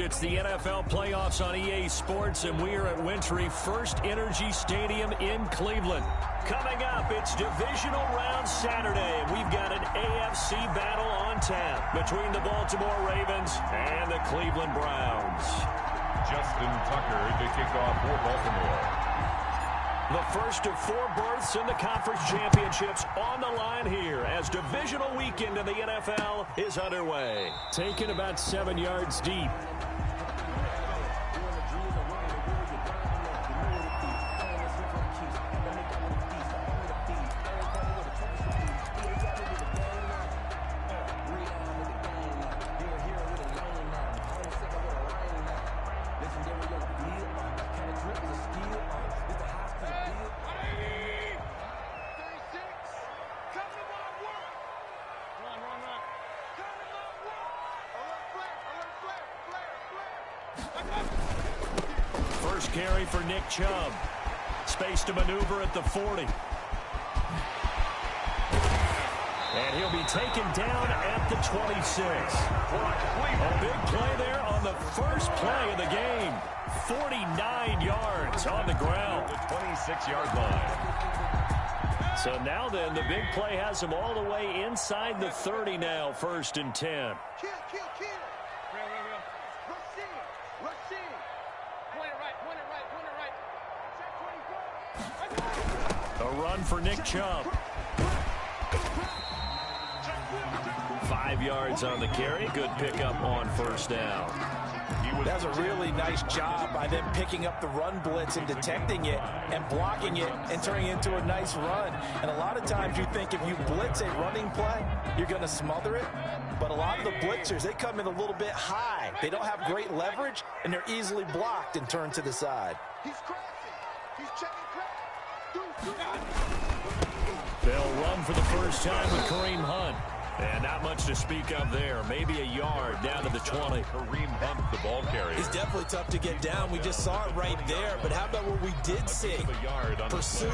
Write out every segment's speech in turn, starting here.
It's the NFL playoffs on EA Sports, and we are at Wintry First Energy Stadium in Cleveland. Coming up, it's divisional round Saturday, and we've got an AFC battle on tap between the Baltimore Ravens and the Cleveland Browns. Justin Tucker to kick off for Baltimore. The first of 4 berths in the conference championships on the line here as divisional weekend in the NFL is underway. Taken about 7 yards deep. First carry for Nick Chubb. Space to maneuver at the 40. And he'll be taken down at the 26. A big play there on the first play of the game. 49 yards on the ground. The 26-yard line. So now then, the big play has him all the way inside the 30 now, 1st and 10. A run for Nick Chubb. 5 yards on the carry. Good pickup on 1st down. That was a really nice job by them picking up the run blitz and detecting it and blocking it and turning it into a nice run. And a lot of times you think if you blitz a running play, you're going to smother it. But a lot of the blitzers, they come in a little bit high. They don't have great leverage, and they're easily blocked and turned to the side. He's crossing. He's checking crack. They'll run for the first time with Kareem Hunt. And not much to speak of there. Maybe a yard down to the 20. Kareem Hunt, the ball carrier. It's definitely tough to get down. We just saw it right there. But how about what we did see? Pursuit,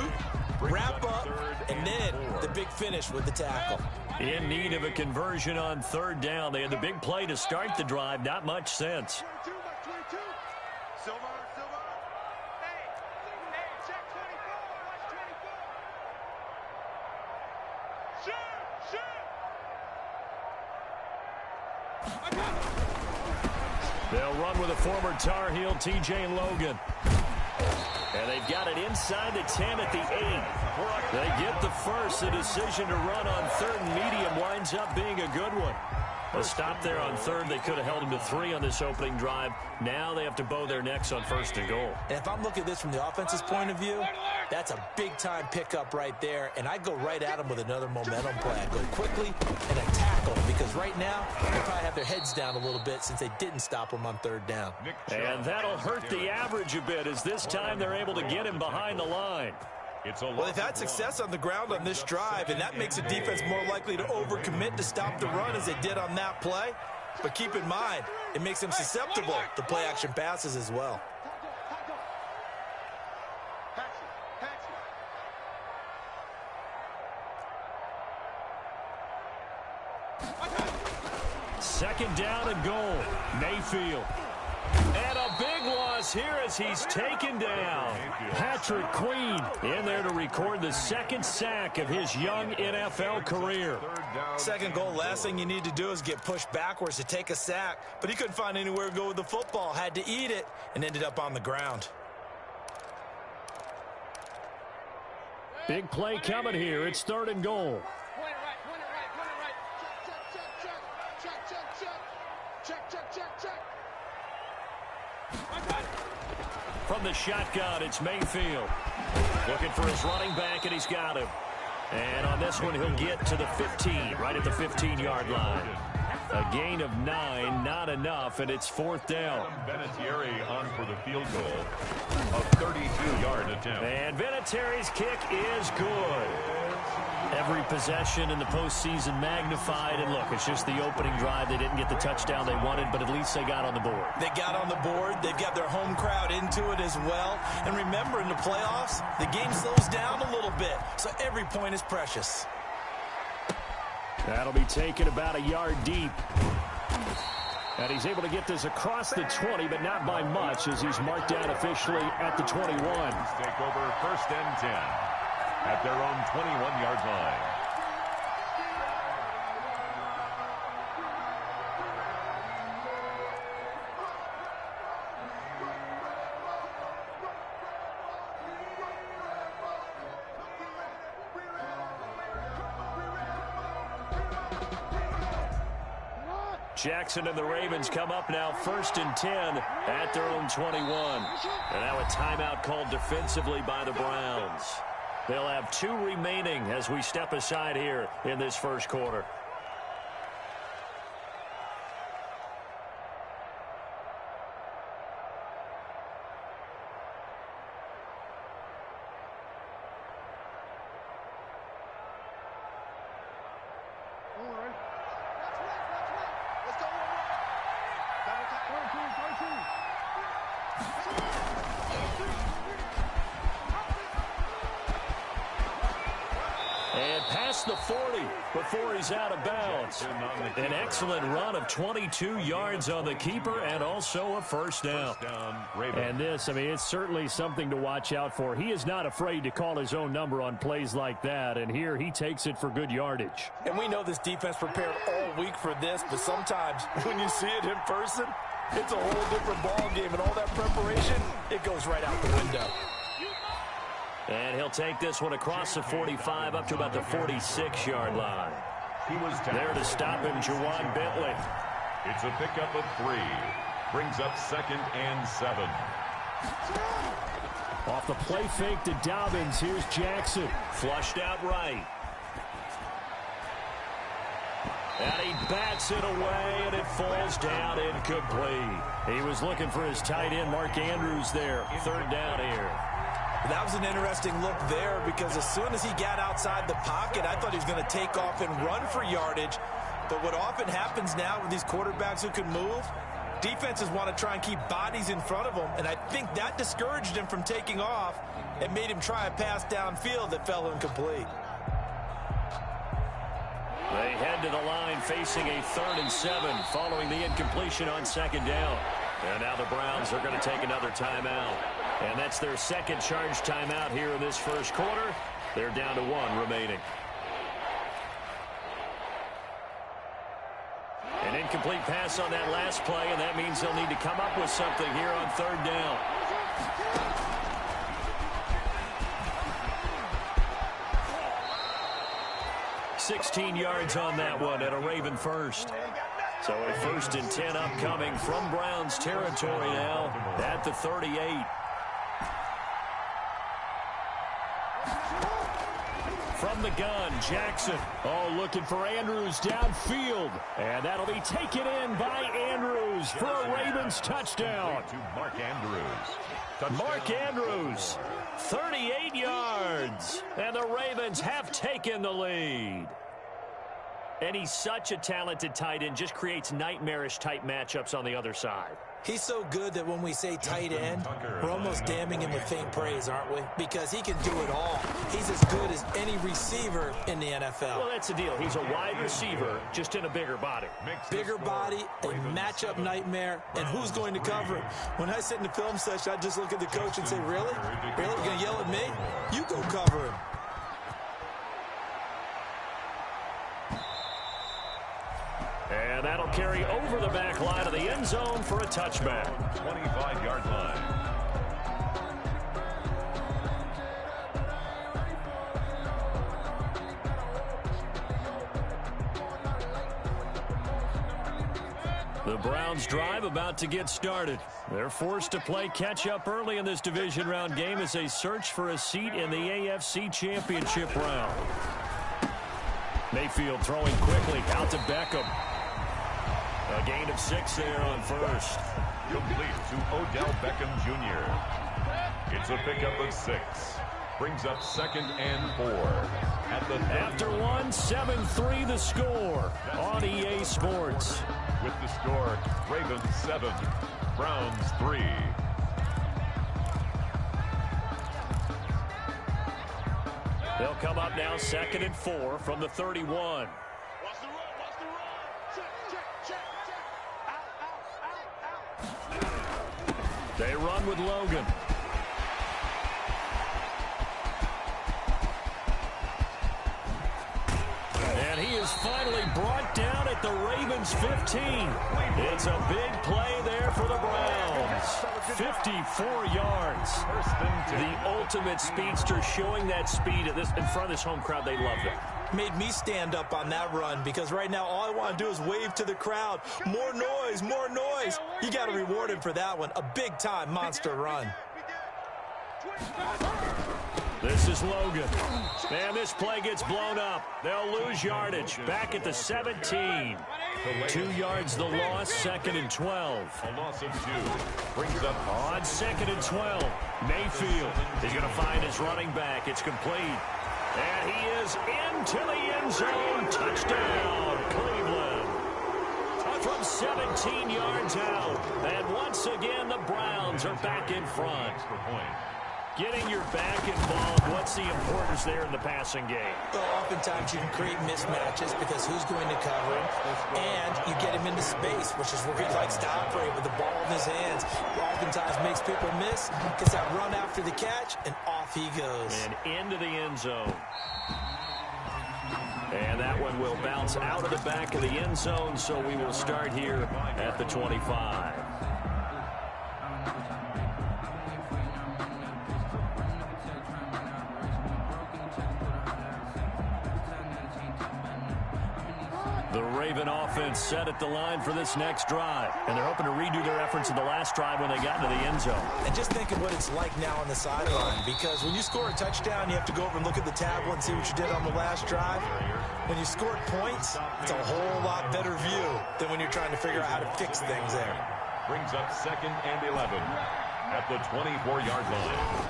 wrap up, and then the big finish with the tackle. In need of a conversion on 3rd down. They had the big play to start the drive. Not much sense. They'll run with a former Tar Heel, T.J. Logan. And they've got it inside the 10 at the 8. They get the first. The decision to run on 3rd and medium winds up being a good one. A stop there on 3rd. They could have held him to 3 on this opening drive. Now they have to bow their necks on 1st and goal. And if I'm looking at this from the offense's point of view, that's a big-time pickup right there. And I go right at them with another momentum play. I go quickly and I tackle them because right now they probably have their heads down a little bit since they didn't stop them on 3rd down. And that'll hurt the average a bit as this time they're able to get him behind the line. Well, they've had success on the ground on this drive, and that makes the defense more likely to overcommit to stop the run as they did on that play. But keep in mind, it makes them susceptible to play-action passes as well. Second down and goal. Mayfield. And a big loss here as he's taken down. Patrick Queen in there to record the 2nd sack of his young NFL career. 2nd goal, last thing you need to do is get pushed backwards to take a sack. But he couldn't find anywhere to go with the football. Had to eat it and ended up on the ground. Big play coming here. It's 3rd and goal. From the shotgun, it's Mayfield. Looking for his running back, and he's got him. And on this one, he'll get to the 15, right at the 15-yard line. A gain of 9, not enough, and it's 4th down. Vinatieri on for the field goal. A 32-yard attempt. And Vinatieri's kick is good. Every possession in the postseason magnified. And look, it's just the opening drive. They didn't get the touchdown they wanted, but at least they got on the board. They got on the board. They've got their home crowd into it as well. And remember, in the playoffs, the game slows down a little bit, so every point is precious. That'll be taken about a yard deep. And he's able to get this across the 20, but not by much, as he's marked down officially at the 21. Take over 1st and 10 at their own 21-yard line. Jackson and the Ravens come up now 1st and 10 at their own 21. And now a timeout called defensively by the Browns. They'll have 2 remaining as we step aside here in this first quarter. And past the 40 before he's out of bounds. An excellent run of 22 yards on the keeper and also a first down. And this, I mean, it's certainly something to watch out for. He is not afraid to call his own number on plays like that, and here he takes it for good yardage. And we know this defense prepared all week for this, but sometimes when you see it in person, it's a whole different ball game, and all that preparation, it goes right out the window. And he'll take this one across the 45 up to about the 46-yard line. He was there to stop him, Juwan Bentley. It's a pickup of 3. Brings up 2nd and 7. Off the play fake to Dobbins. Here's Jackson. Flushed out right. And he bats it away, and it falls down incomplete. He was looking for his tight end, Mark Andrews, there. 3rd down here. That was an interesting look there because as soon as he got outside the pocket, I thought he was going to take off and run for yardage. But what often happens now with these quarterbacks who can move, defenses want to try and keep bodies in front of them, and I think that discouraged him from taking off and made him try a pass downfield that fell incomplete. They head to the line facing a 3rd and 7 following the incompletion on 2nd down. And now the Browns are going to take another timeout. And that's their 2nd charge timeout here in this first quarter. They're down to 1 remaining. An incomplete pass on that last play, and that means they'll need to come up with something here on 3rd down. $16 yards on that one at a Raven first. So a 1st and 10 upcoming from Browns territory now at the 38. From the gun, Jackson. Oh, looking for Andrews downfield. And that'll be taken in by Andrews for a Ravens touchdown. To Mark Andrews. Touchdown. Mark Andrews, 38 yards. And the Ravens have taken the lead. And he's such a talented tight end, just creates nightmarish-type matchups on the other side. He's so good that when we say tight end, we're almost damning him with faint praise, aren't we? Because he can do it all. He's as good as any receiver in the NFL. Well, that's the deal. He's a wide receiver, just in a bigger body. Bigger body, a matchup nightmare, and who's going to cover him? When I sit in the film session, I just look at the coach and say, really? Really? You're going to yell at me? You go cover him. And that'll carry over the back line of the end zone for a touchback. 25-yard line. The Browns drive about to get started. They're forced to play catch-up early in this division round game as they search for a seat in the AFC Championship round. Mayfield throwing quickly out to Beckham. A gain of 6 there on first. Complete to Odell Beckham Jr. It's a pickup of 6. Brings up 2nd and 4. After one, 7-3 the score on EA Sports. With the score, Ravens 7, Browns 3. They'll come up now 2nd and 4 from the 31. Watch the run, watch the run. Check, check, check, check. Out, out. run with Logan. And he is finally brought down at the Ravens' 15. It's a big play there for the Browns. 54 yards. The ultimate speedster, showing that speed in front of this home crowd. They love it. Made me stand up on that run because right now all I want to do is wave to the crowd. More noise, more noise. You got to reward him for that one. A big-time monster run. This is Logan. And this play gets blown up. They'll lose yardage. Back at the 17. 2 yards the loss, 2nd and 12. A loss of 2. Brings up on 2nd and 12. Mayfield is going to find his running back. It's complete. And he is into the end zone. Touchdown, Cleveland. From 17 yards out. And once again, the Browns are back in front. Getting your back involved, what's the importance there in the passing game? Well, oftentimes you can create mismatches because who's going to cover him, and you get him into space, which is where he likes to operate with the ball in his hands. Oftentimes makes people miss, gets that run after the catch, and off he goes. And into the end zone. And that one will bounce out of the back of the end zone, so we will start here at the 25. The Raven offense set at the line for this next drive. And they're hoping to redo their efforts in the last drive when they got into the end zone. And just think of what it's like now on the sideline. Because when you score a touchdown, you have to go over and look at the tablet and see what you did on the last drive. When you scored points, it's a whole lot better view than when you're trying to figure out how to fix things there. Brings up 2nd and 11 at the 24-yard line.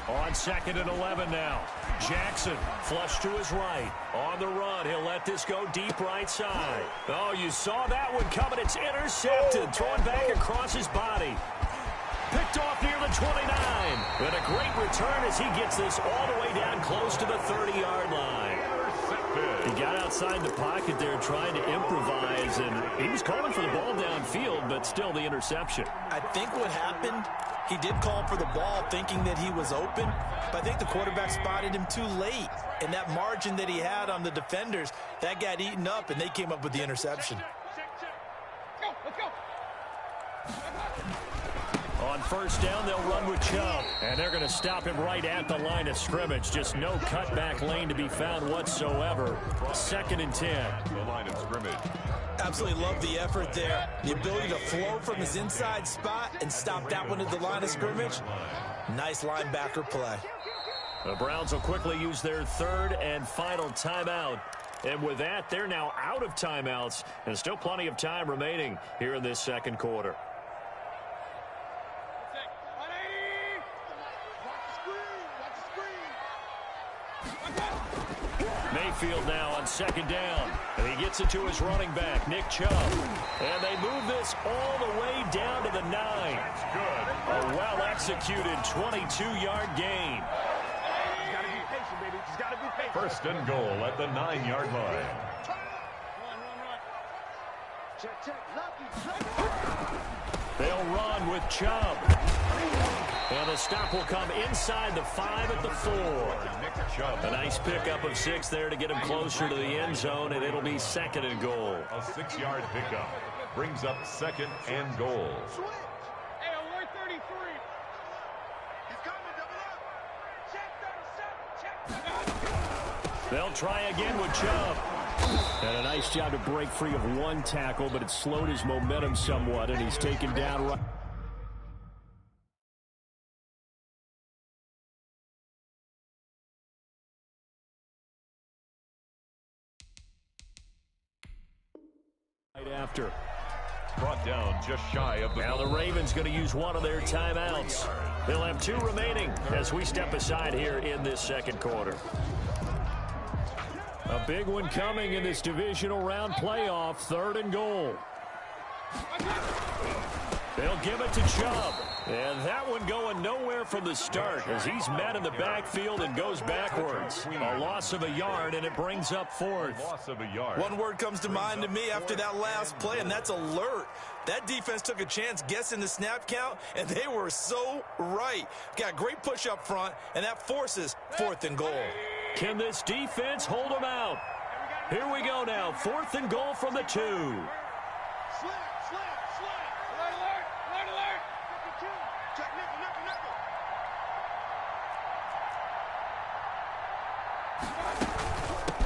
On 2nd and 11 now. Jackson flush to his right. On the run, he'll let this go deep right side. Oh, you saw that one coming. It's intercepted. Thrown back across his body. Picked off near the 29. And a great return as he gets this all the way down close to the 30-yard line. He got outside the pocket there trying to improvise, and he was calling for the ball downfield, but still the interception. I think what happened, he did call for the ball thinking that he was open, but I think the quarterback spotted him too late. And that margin that he had on the defenders, that got eaten up, and they came up with the interception. Let's go. On first down, they'll run with Chubb. And they're going to stop him right at the line of scrimmage. Just no cutback lane to be found whatsoever. 2nd and 10. The line of scrimmage. Absolutely love the effort there. The ability to flow from his inside spot and stop that one at the line of scrimmage. Nice linebacker play. The Browns will quickly use their 3rd and final timeout. And with that, they're now out of timeouts. And still plenty of time remaining here in this second quarter. Mayfield now on 2nd down. And he gets it to his running back, Nick Chubb. And they move this all the way down to the 9. That's good. A well-executed 22-yard gain. Gotta be patient, baby. Just gotta be patient. 1st and goal at the 9-yard line. Check. They'll run with Chubb. And the stop will come inside the 5 at the 4. Nick Chubb. A nice pickup of 6 there to get him closer to the end zone, and it'll be 2nd and goal. A 6-yard pickup. Brings up 2nd and goal. Switch. Hey, on 133. He's coming, double up. Check 37. They'll try again with Chubb. And a nice job to break free of one tackle, but it slowed his momentum somewhat, and he's taken down right after. Brought down just shy of the... Now the Ravens going to use one of their timeouts. They'll have 2 remaining as we step aside here in this second quarter. A big one coming in this divisional round playoff, 3rd and goal. They'll give it to Chubb. And that one going nowhere from the start as he's met in the backfield and goes backwards. A loss of a yard, and it brings up fourth. Loss of a yard. One word comes to mind to me after that last play, and that's alert. That defense took a chance guessing the snap count, and they were so right. Got great push up front, and that forces 4th and goal. Can this defense hold them out? Here we go now. 4th and goal from the 2.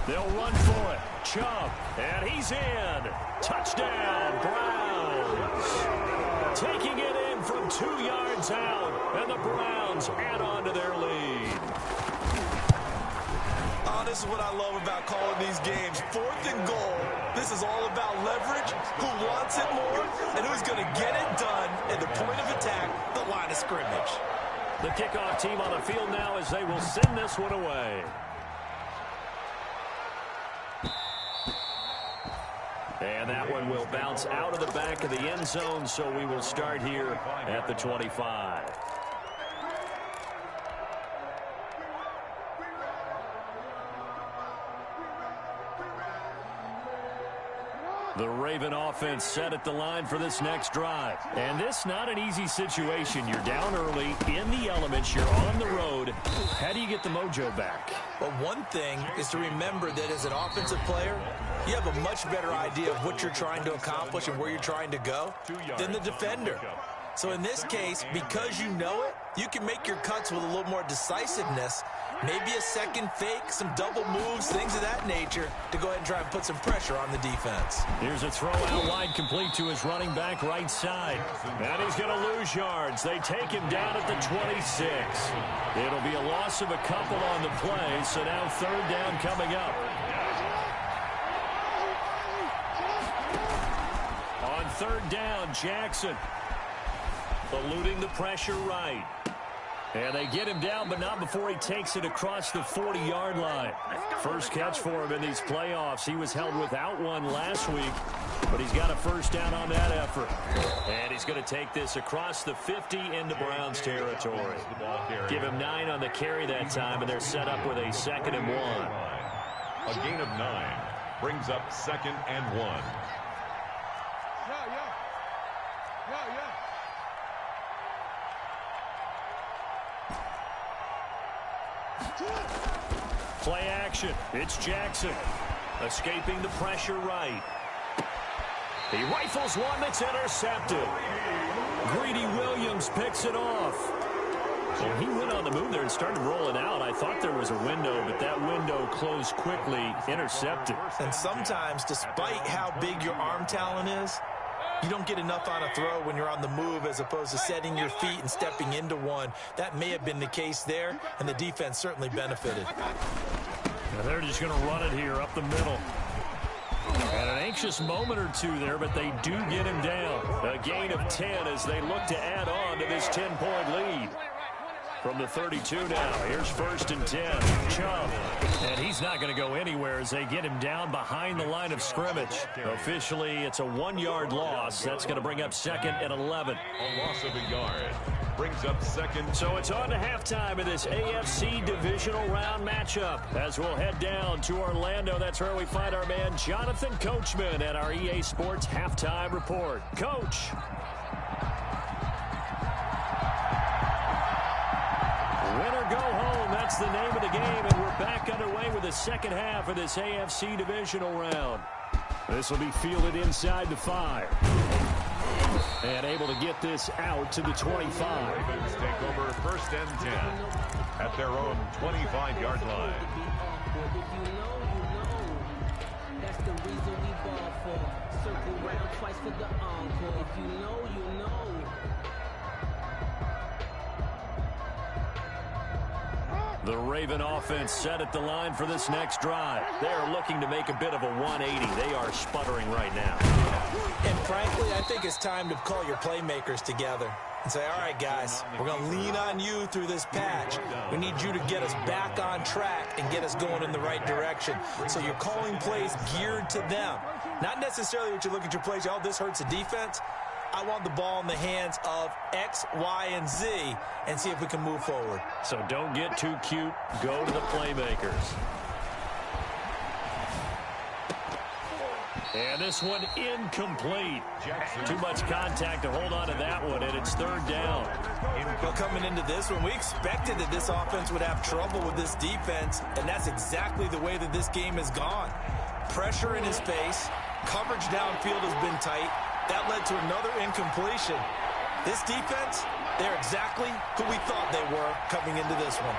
They'll run for it. Chubb, and he's in. Touchdown, Browns. Taking it in from 2 yards out, and the Browns add on to their lead. Oh, this is what I love about calling these games. 4th and goal. This is all about leverage, who wants it more, and who's going to get it done at the point of attack, the line of scrimmage. The kickoff team on the field now as they will send this one away. And that one will bounce out of the back of the end zone, so we will start here at the 25. The Raven offense set at the line for this next drive. And this not an easy situation. You're down early, in the elements, you're on the road. How do you get the mojo back? Well, one thing is to remember that as an offensive player, you have a much better idea of what you're trying to accomplish and where you're trying to go than the defender. So in this case, because you know it, you can make your cuts with a little more decisiveness, maybe a second fake, some double moves, things of that nature, to go ahead and try and put some pressure on the defense. Here's a throw out wide, complete to his running back right side. And he's going to lose yards. They take him down at the 26. It'll be a loss of a couple on the play, so now 3rd down coming up. On 3rd down, Jackson eluding the pressure right. And they get him down, but not before he takes it across the 40-yard line. First catch for him in these playoffs. He was held without one last week, but he's got a 1st down on that effort. And he's going to take this across the 50 into Browns territory. Give him 9 on the carry that time, and they're set up with a 2nd and 1. A gain of 9 brings up 2nd and 1. Play action. It's Jackson. Escaping the pressure right. He rifles one that's intercepted. Greedy Williams picks it off. Well, he went on the move there and started rolling out. I thought there was a window, but that window closed quickly, intercepted. And sometimes, despite how big your arm talent is, you don't get enough on a throw when you're on the move as opposed to setting your feet and stepping into one. That may have been the case there, and the defense certainly benefited. Now they're just going to run it here up the middle. And an anxious moment or two there, but they do get him down. A gain of 10 as they look to add on to this 10-point lead. From the 32 now, here's 1st and 10. Chubb, and he's not going to go anywhere as they get him down behind the line of scrimmage. Officially, it's a 1-yard loss. That's going to bring up 2nd and 11. A loss of a yard brings up 2nd. So it's on to halftime of this AFC divisional round matchup. As we'll head down to Orlando, that's where we find our man Jonathan Coachman at our EA Sports Halftime Report. Coach. Win or go home, that's the name of the game, and we're back underway with the second half of this AFC divisional round. This will be fielded inside the 5. And able to get this out to the 25. Ravens take over 1st and 10 at their own 25-yard line. That's the reason we ball for. Circle round twice for the encore. If you know, you know. The Raven offense set at the line for this next drive. They are looking to make a bit of a 180. They are sputtering right now. And frankly, I think it's time to call your playmakers together and say, all right, guys, we're going to lean on you through this patch. We need you to get us back on track and get us going in the right direction. So you're calling plays geared to them. Not necessarily what you look at your plays, oh, this hurts the defense. I want the ball in the hands of X, Y, and Z and see if we can move forward. So don't get too cute. Go to the playmakers. And this one incomplete. Too much contact to hold on to that one, and it's third down. Well, coming into this one, we expected that this offense would have trouble with this defense, and that's exactly the way that this game has gone. Pressure in his face. Coverage downfield has been tight. That led to another incompletion. This defense, they're exactly who we thought they were coming into this one.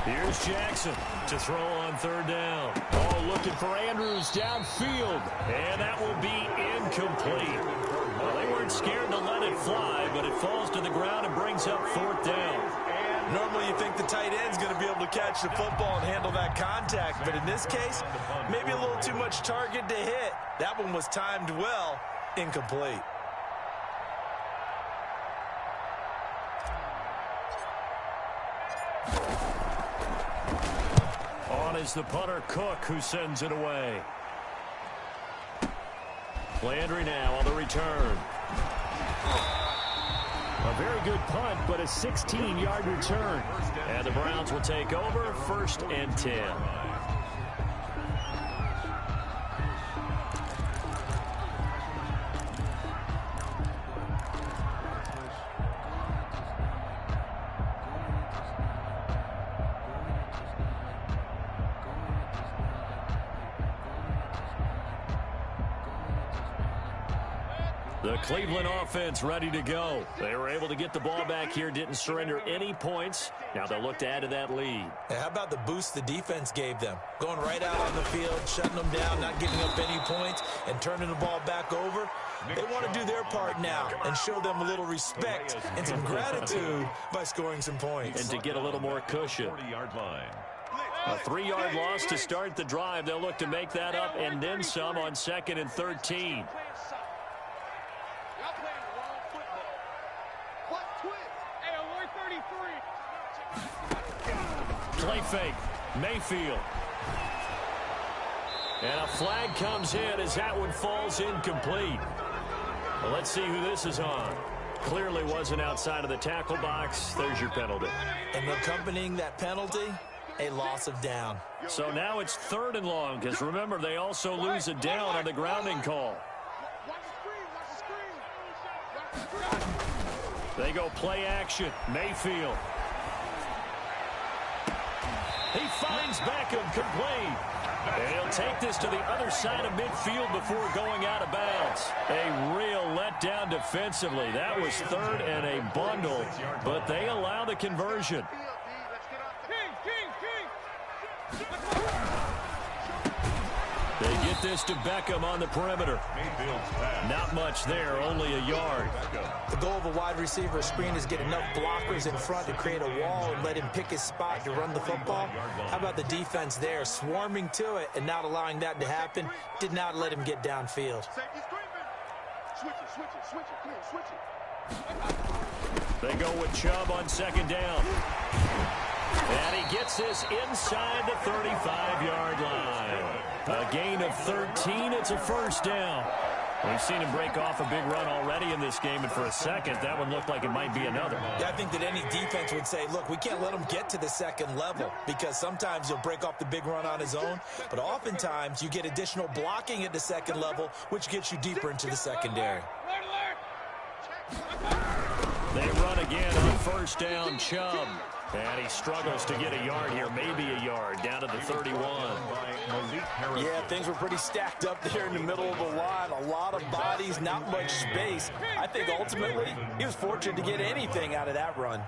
Here's Jackson to throw on third down. Oh, looking for Andrews downfield. And that will be incomplete. Well, they weren't scared to let it fly, but it falls to the ground and brings up fourth down. Normally you think the tight end's going to be able to catch the football and handle that contact, but in this case, maybe a little too much target to hit. That one was timed well, incomplete. On is the punter, Cook, who sends it away. Landry now on the return. A very good punt, but a 16-yard return. And the Browns will take over, 1st and 10. The Cleveland offense ready to go. They were able to get the ball back here, didn't surrender any points. Now they'll look to add to that lead. Yeah, how about the boost the defense gave them? Going right out on the field, shutting them down, not giving up any points, and turning the ball back over. They want to do their part now and show them a little respect and some gratitude by scoring some points. And to get a little more cushion. A 3-yard loss to start the drive. They'll look to make that up and then some on 2nd and 13. Play fake. Mayfield. And a flag comes in as that one falls incomplete. Well, let's see who this is on. Clearly wasn't outside of the tackle box. There's your penalty. And accompanying that penalty, a loss of down. So now it's 3rd and long, because remember, they also lose a down on the grounding call. They go play action. Mayfield. He finds Beckham complete. And he'll take this to the other side of midfield before going out of bounds. A real letdown defensively. That was 3rd and a bundle, but they allow the conversion. They get this to Beckham on the perimeter. Not much there, only a yard. The goal of a wide receiver screen is get enough blockers in front to create a wall and let him pick his spot to run the football. How about the defense there, swarming to it and not allowing that to happen? Did not let him get downfield. They go with Chubb on 2nd down. And he gets this inside the 35-yard line. A gain of 13. It's a 1st down. We've seen him break off a big run already in this game, and for a second, that one looked like it might be another. Yeah, I think that any defense would say, look, we can't let him get to the 2nd level, because sometimes he'll break off the big run on his own, but oftentimes you get additional blocking at the 2nd level, which gets you deeper into the secondary. They run again on 1st down, Chubb. And he struggles to get a yard here, maybe a yard, down to the 31. Yeah, things were pretty stacked up there in the middle of the line. A lot of bodies, not much space. I think ultimately he was fortunate to get anything out of that run.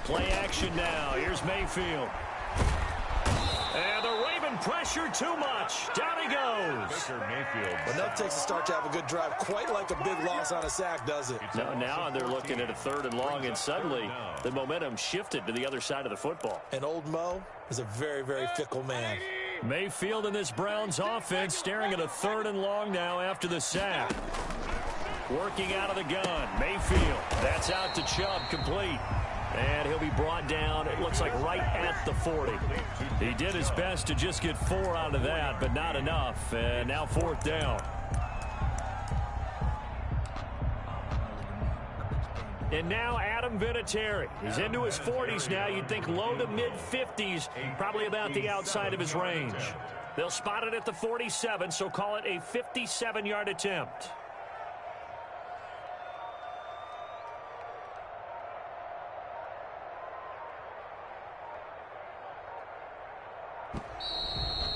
Play action now. Here's Mayfield. And the Raven pressure too much. Down he goes. Well, that takes a start to have a good drive. Quite like a big loss on a sack, does it? No, now they're looking at a 3rd and long, and suddenly the momentum shifted to the other side of the football. And old Mo is a very, very fickle man. Mayfield in this Browns offense staring at a 3rd and long now after the sack. Working out of the gun. Mayfield. That It's out to Chubb, complete. And he'll be brought down, it looks like right at the 40. He did his best to just get 4 out of that, but not enough. And now 4th down. And now Adam Vinatieri. He's into his 40s now. You'd think low to mid-50s, probably about the outside of his range. They'll spot it at the 47, so call it a 57-yard attempt.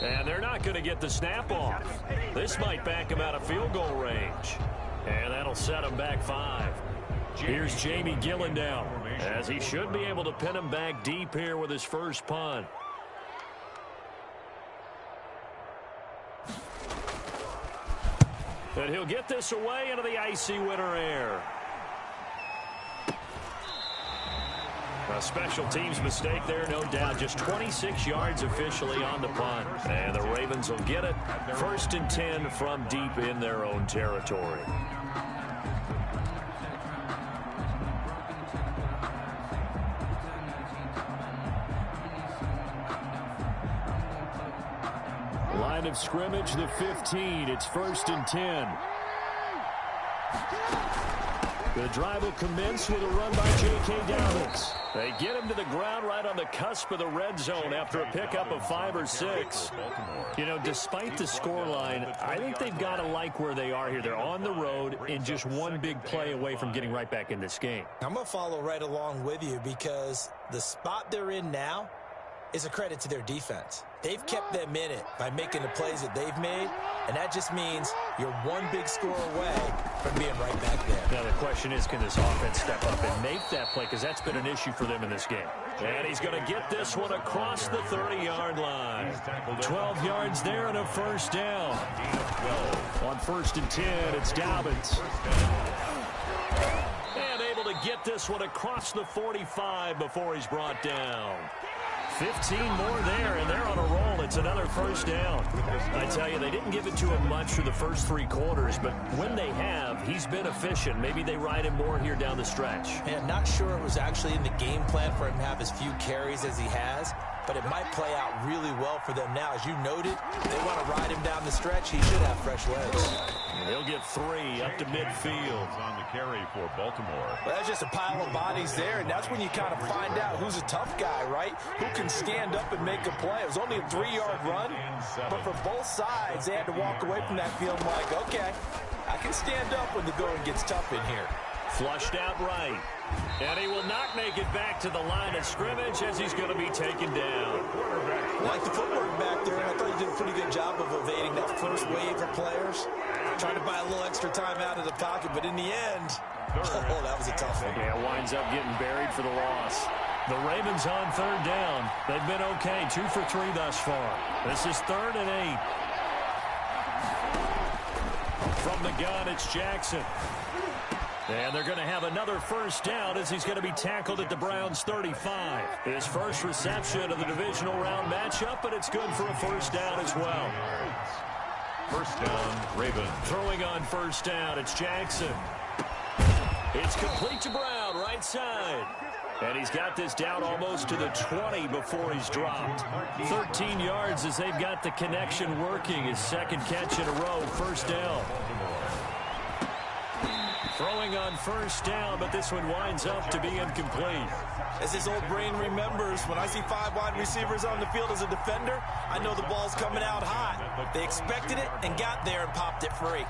And they're not going to get the snap off. This might back him out of field goal range. And that'll set him back 5. Here's Jamie Gillen now, as he should be able to pin him back deep here with his first punt. And he'll get this away into the icy winter air. A special teams mistake there, no doubt. Just 26 yards officially on the punt. And the Ravens will get it. 1st and 10 from deep in their own territory. Line of scrimmage, the 15. It's 1st and 10. The drive will commence with a run by J.K. Dobbins. They get him to the ground right on the cusp of the red zone after a pickup of 5 or 6. You know, despite the scoreline, I think they've got to like where they are here. They're on the road and just one big play away from getting right back in this game. I'm going to follow right along with you because the spot they're in now is a credit to their defense. They've kept them in it by making the plays that they've made, and that just means you're one big score away from being right back there. Now the question is, can this offense step up and make that play? Because that's been an issue for them in this game. And he's going to get this one across the 30-yard line. 12 yards there and a 1st down. On 1st and 10, it's Dobbins. And able to get this one across the 45 before he's brought down. 15 more there, and they're on a roll. It's another 1st down. I tell you, they didn't give it to him much for the first 3 quarters, but when they have, he's been efficient. Maybe they ride him more here down the stretch. Man, not sure it was actually in the game plan for him to have as few carries as he has, but it might play out really well for them now. As you noted, they want to ride him down the stretch. He should have fresh legs. And he'll get 3 up to midfield. On the carry for Baltimore. Well, that's just a pile of bodies there, and that's when you kind of find out who's a tough guy, right? Who can stand up and make a play. It was only a 3-yard run, but for both sides, they had to walk away from that feeling like, okay, I can stand up when the going gets tough in here. Flushed out right. And he will not make it back to the line of scrimmage as he's going to be taken down. Like the footwork back there, and I thought he did a pretty good job of evading that first wave of players. Trying to buy a little extra time out of the pocket, but in the end, oh, that was a tough one. Yeah, winds up getting buried for the loss. The Ravens on 3rd down. They've been okay, 2 for 3 thus far. This is 3rd and 8. From the gun, it's Jackson. And they're going to have another 1st down as he's going to be tackled at the Browns' 35. His first reception of the divisional round matchup, but it's good for a 1st down as well. 1st down, Ravens. Throwing on 1st down, it's Jackson. It's complete to Brown, right side. And he's got this down almost to the 20 before he's dropped. 13 yards as they've got the connection working. His 2nd catch in a row, 1st down. Throwing on 1st down, but this one winds up to be incomplete. As his old brain remembers, when I see 5 wide receivers on the field as a defender, I know the ball's coming out hot. They expected it and got there and popped it free.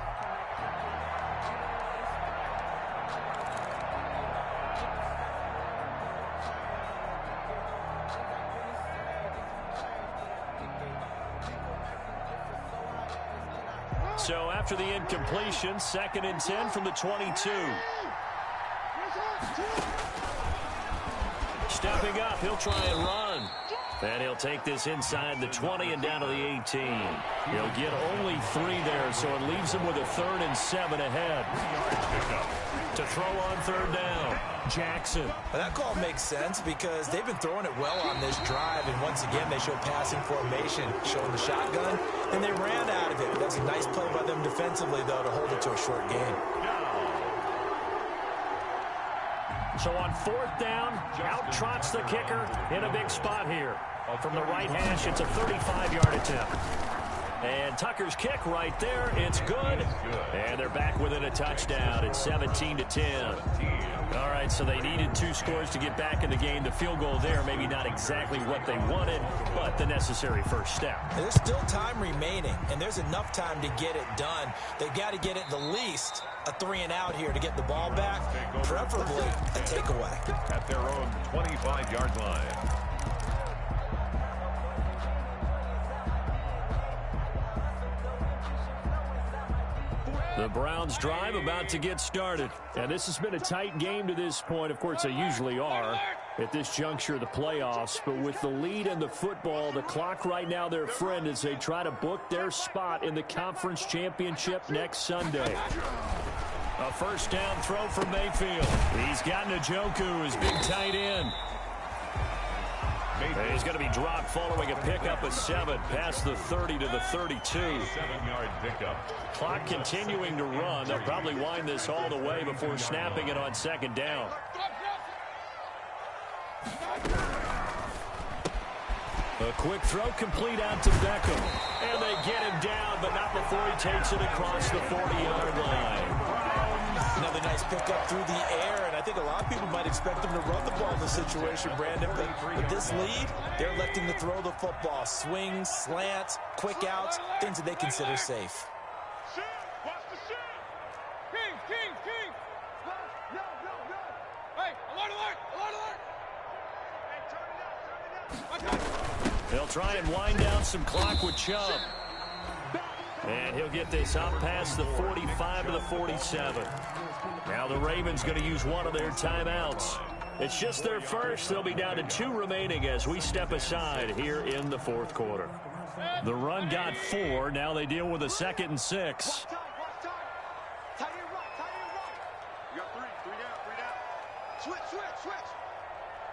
So after the incompletion, 2nd and 10 from the 22. Stepping up, he'll try and run. And he'll take this inside the 20 and down to the 18. He'll get only 3 there, so it leaves him with a 3rd and 7 ahead. To throw on 3rd down, Jackson. Well, that call makes sense because they've been throwing it well on this drive, and once again they show passing formation, showing the shotgun, and they ran out of it. That's a nice play by them defensively, though, to hold it to a short game. So on 4th down, out trots the kicker in a big spot here. From the right hash, it's a 35-yard attempt. And Tucker's kick right there, it's good. And they're back within a touchdown. It's 17-10. All right, so they needed 2 scores to get back in the game. The field goal there, maybe not exactly what they wanted, but the necessary first step. There's still time remaining, and there's enough time to get it done. They've got to get it the least a 3-and-out here to get the ball back, preferably a takeaway. At their own 25-yard line. The Browns drive about to get started. And this has been a tight game to this point. Of course, they usually are at this juncture of the playoffs. But with the lead in the football, the clock right now their friend as they try to book their spot in the conference championship next Sunday. A first down throw from Mayfield. He's got Njoku, his big tight end. He's going to be dropped following a pickup of 7 past the 30 to the 32. 7-yard pickup. Clock continuing to run. They'll probably wind this all the way before snapping it on 2nd down. A quick throw complete out to Beckham. And they get him down, but not before he takes it across the 40-yard line. Another nice pickup through the air, and I think a lot of people might expect them to run the ball in this situation, Brandon. But with this lead, they're electing to throw the football. Swings, slants, quick outs, things that they consider safe. Watch the shit. King. No. Hey, alert. Hey, turn it up. They'll try and wind down some clock with Chubb. And he'll get this up past the 45 to the 47. Now the Ravens going to use one of their timeouts. It's just their first. They'll be down to 2 remaining as we step aside here in the 4th quarter. The run got 4. Now they deal with a 2nd and 6. Watch time. Tie it right. You got 3 down. Switch.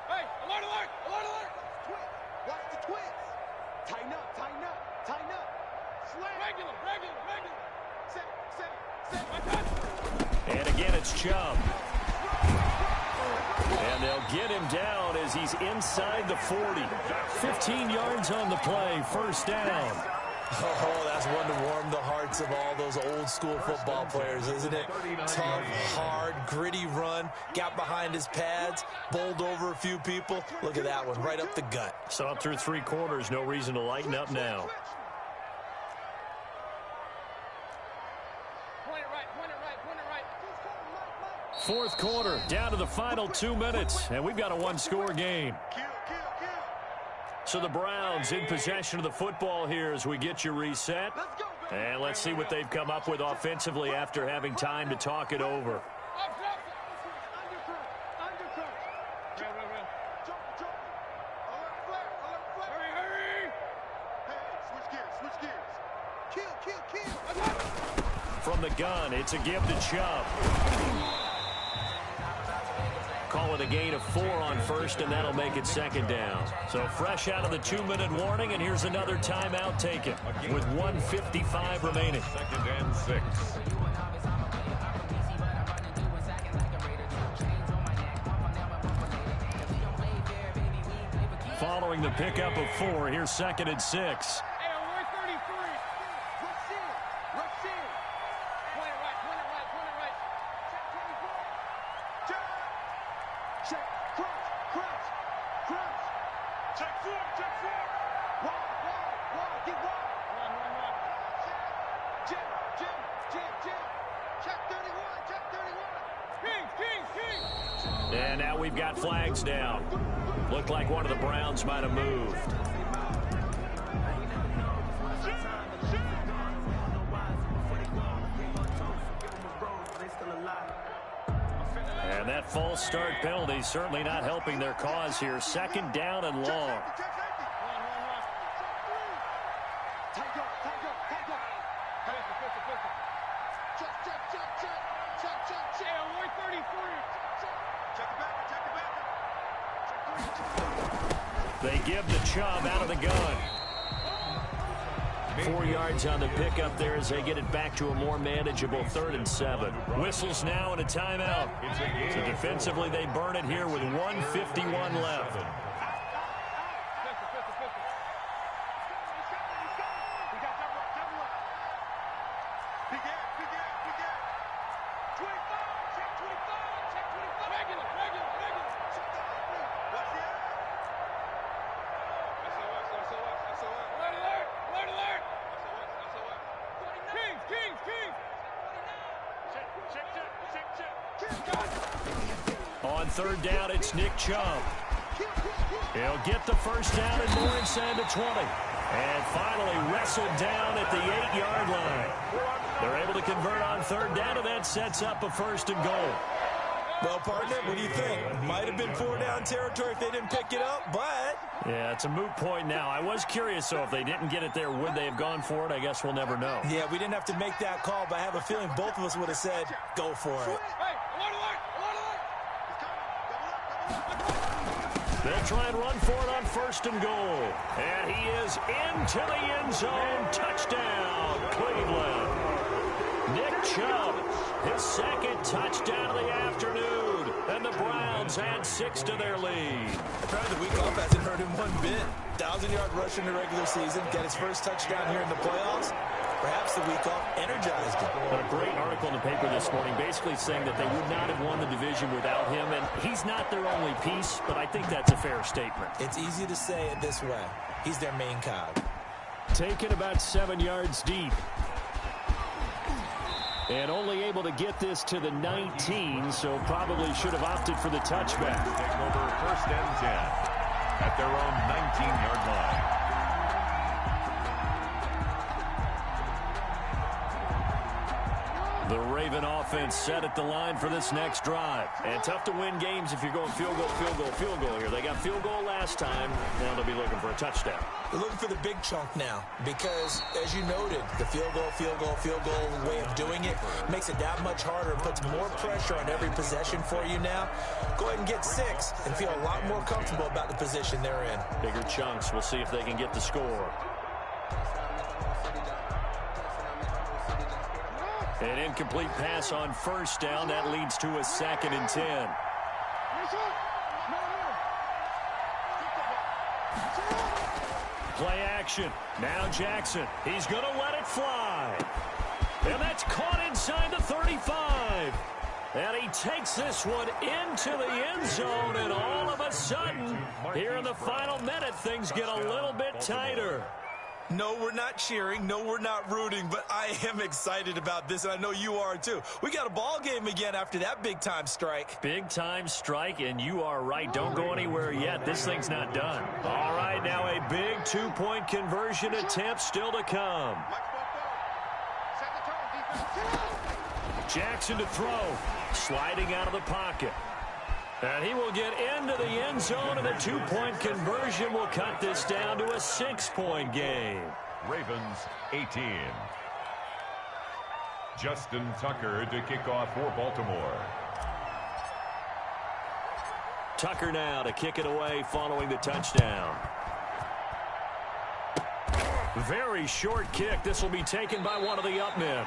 Hey, alert. Watch the twins. Tighten up. Regular. Set. And again, it's Chubb. And they'll get him down as he's inside the 40. 15 yards on the play, first down. Oh, that's one to warm the hearts of all those old school football players, isn't it? Tough, hard, gritty run, got behind his pads, bowled over a few people. Look at that one, right up the gut. So up through 3 quarters, no reason to lighten up now. Fourth quarter, down to the final 2 minutes, and we've got a 1-score game. So the Browns in possession of the football here as we get you reset. And let's see what they've come up with offensively after having time to talk it over. From the gun, it's a give to Chubb. Call it a gain of 4 on first, and that'll make it 2nd down. So fresh out of the 2-minute warning, and here's another timeout taken with 1:55 remaining. 2nd and 6. Following the pickup of 4, here's 2nd and 6. And now we've got flags down. Looked like one of the Browns might have moved. And that false start penalty certainly not helping their cause here. 2nd down and long. They give the Chubb out of the gun. 4 yards on the pickup there as they get it back to a more manageable 3rd and 7. Whistles now and a timeout. So defensively, they burn it here with 1:51 left. On 3rd down, it's Nick Chubb. He'll get the first down and more inside the 20. And finally wrestled down at the 8-yard line. They're able to convert on 3rd down, and that sets up a 1st and goal. Well, partner, what do you think? Might have been 4-down territory if they didn't pick it up, but... Yeah, it's a moot point now. I was curious, so if they didn't get it there, would they have gone for it? I guess we'll never know. Yeah, we didn't have to make that call, but I have a feeling both of us would have said, go for it. They'll try and run for it on 1st and goal. And he is into the end zone. Touchdown, Cleveland. Nick Chubb, his 2nd touchdown of the afternoon. And the Browns add 6 to their lead. Apparently the week off hasn't hurt him one bit. 1,000-yard rush in the regular season. Got his first touchdown here in the playoffs. Perhaps the week off energized him. A great article in the paper this morning basically saying that they would not have won the division without him. And he's not their only piece, but I think that's a fair statement. It's easy to say it this way. He's their main cog. Taken about 7 yards deep. And only able to get this to the 19, so probably should have opted for the touchback. Take over 1st and 10 at their own 19-yard line. The Raven offense set at the line for this next drive. And tough to win games if you're going field goal, field goal, field goal here. They got field goal last time. Now they'll be looking for a touchdown. They're looking for the big chunk now because, as you noted, the field goal way of doing it makes it that much harder and puts more pressure on every possession for you now. Go ahead and get 6 and feel a lot more comfortable about the position they're in. Bigger chunks. We'll see if they can get the score. An incomplete pass on 1st down. That leads to a 2nd and 10. Play action. Now Jackson. He's going to let it fly. And that's caught inside the 35. And he takes this one into the end zone. And all of a sudden, here in the final minute, things get a little bit tighter. No, we're not cheering. No, we're not rooting. But I am excited about this, and I know you are too. We got a ball game again after that big-time strike. Big-time strike, and you are right. Don't go anywhere yet. This thing's not done. All right, now a big 2-point conversion attempt still to come. Jackson to throw. Sliding out of the pocket. And he will get into the end zone, and the 2-point conversion will cut this down to a 6-point game. Ravens 18. Justin Tucker to kick off for Baltimore. Tucker now to kick it away following the touchdown. Very short kick. This will be taken by one of the up men.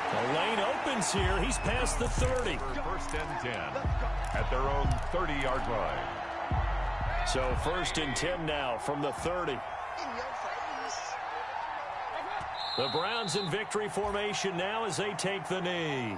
The lane opens here. He's past the 30. 1st and 10 at their own 30-yard line. So 1st and 10 now from the 30. The Browns in victory formation now as they take the knee.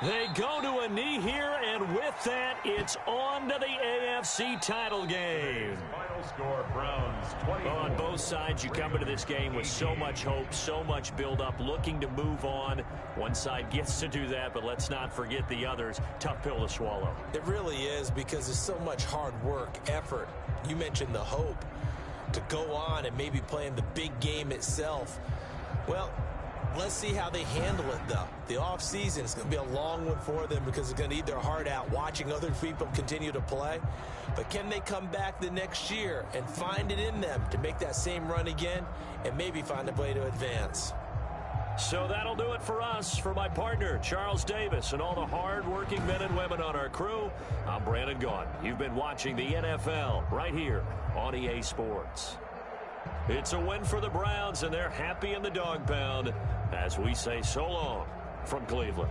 They go to a knee here, and with that, it's on to the AFC title game. Final score, Browns 24. On both sides, you come into this game with so much hope, so much build-up, looking to move on. One side gets to do that, but let's not forget the others. Tough pill to swallow. It really is, because there's so much hard work, effort. You mentioned the hope to go on and maybe play in the big game itself. Well, Let's see how they handle it, though. The offseason is going to be a long one for them because they're going to eat their heart out watching other people continue to play. But can they come back the next year and find it in them to make that same run again and maybe find a way to advance? So that'll do it for us. For my partner, Charles Davis, and all the hard-working men and women on our crew, I'm Brandon Gaudin. You've been watching the NFL right here on EA Sports. It's a win for the Browns, and they're happy in the dog pound as we say so long from Cleveland.